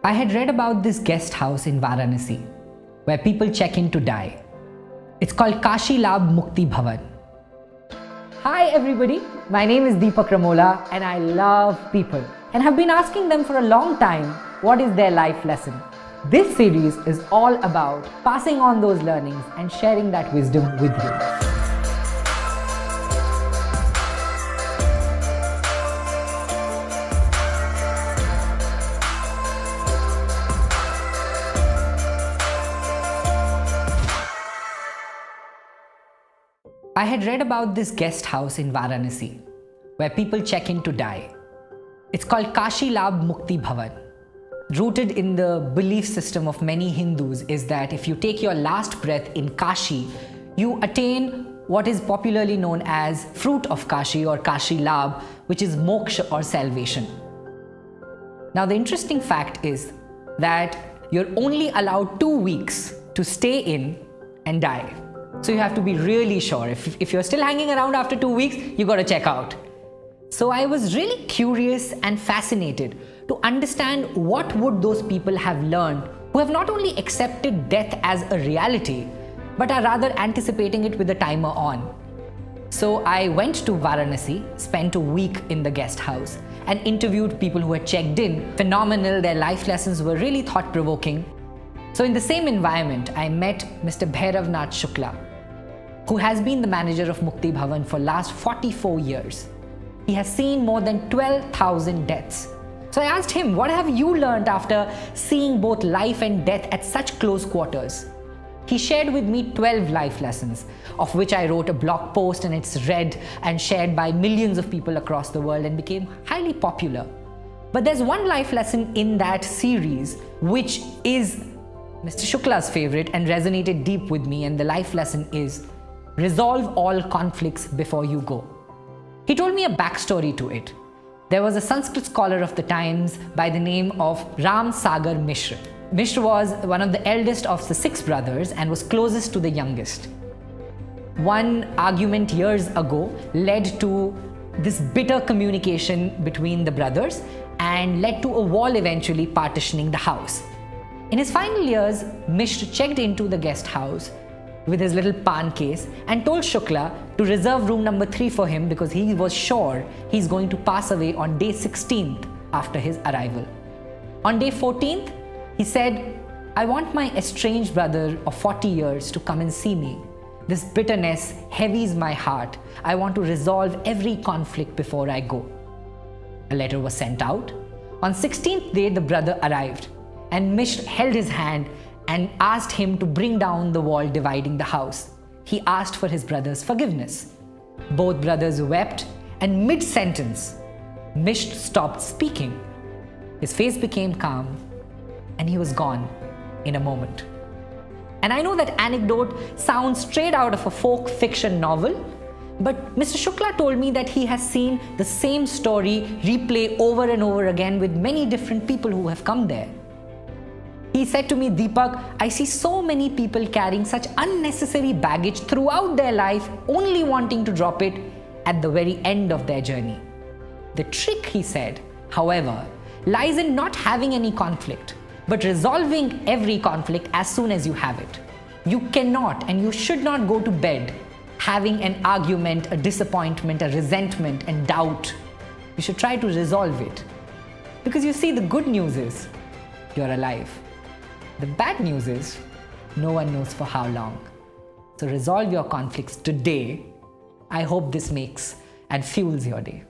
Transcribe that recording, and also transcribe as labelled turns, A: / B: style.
A: I had read about this guest house in Varanasi where people check in to die. It's called Kashi Labh Mukti Bhavan. Hi everybody, my name is Deepak Ramola and I love people and have been asking them for a long time what is their life lesson. This series is all about passing on those learnings and sharing that wisdom with you. I had read about this guest house in Varanasi where people check in to die. It's called Kashi Labh Mukti Bhavan. Rooted in the belief system of many Hindus is that if you take your last breath in Kashi, you attain what is popularly known as fruit of Kashi or Kashi Labh, which is Moksh or salvation. Now the interesting fact is that you're only allowed 2 weeks to stay in and die. So you have to be really sure. If you're still hanging around after 2 weeks, you got to check out. So I was really curious and fascinated to understand what would those people have learned who have not only accepted death as a reality, but are rather anticipating it with the timer on. So I went to Varanasi, spent a week in the guest house and interviewed people who had checked in. Phenomenal, their life lessons were really thought-provoking. So in the same environment, I met Mr. Bhairav Shukla, who has been the manager of Mukti Bhavan for last 44 years. He has seen more than 12,000 deaths. So I asked him, what have you learned after seeing both life and death at such close quarters? He shared with me 12 life lessons, of which I wrote a blog post and it's read and shared by millions of people across the world and became highly popular. But there's one life lesson in that series which is Mr. Shukla's favorite and resonated deep with me, and the life lesson is resolve all conflicts before you go. He told me a backstory to it. There was a Sanskrit scholar of the times by the name of Ram Sagar Mishra. Mishra was one of the eldest of the 6 brothers and was closest to the youngest. One argument years ago led to this bitter communication between the brothers and led to a wall eventually partitioning the house. In his final years, Mishra checked into the guest house with his little pan case and told Shukla to reserve room number 3 for him because he was sure he's going to pass away on day 16th after his arrival. On day 14th, he said, I want my estranged brother of 40 years to come and see me. This bitterness heavies my heart. I want to resolve every conflict before I go. A letter was sent out. On 16th day, the brother arrived and Mishra held his hand and asked him to bring down the wall dividing the house. He asked for his brother's forgiveness. Both brothers wept, and mid-sentence, Mishra stopped speaking. His face became calm and he was gone in a moment. And I know that anecdote sounds straight out of a folk fiction novel, but Mr. Shukla told me that he has seen the same story replay over and over again with many different people who have come there. He said to me, Deepak, I see so many people carrying such unnecessary baggage throughout their life, only wanting to drop it at the very end of their journey. The trick, he said, however, lies in not having any conflict, but resolving every conflict as soon as you have it. You cannot and you should not go to bed having an argument, a disappointment, a resentment and doubt. You should try to resolve it. Because you see, the good news is you're alive. The bad news is no one knows for how long. So resolve your conflicts today. I hope this makes and fuels your day.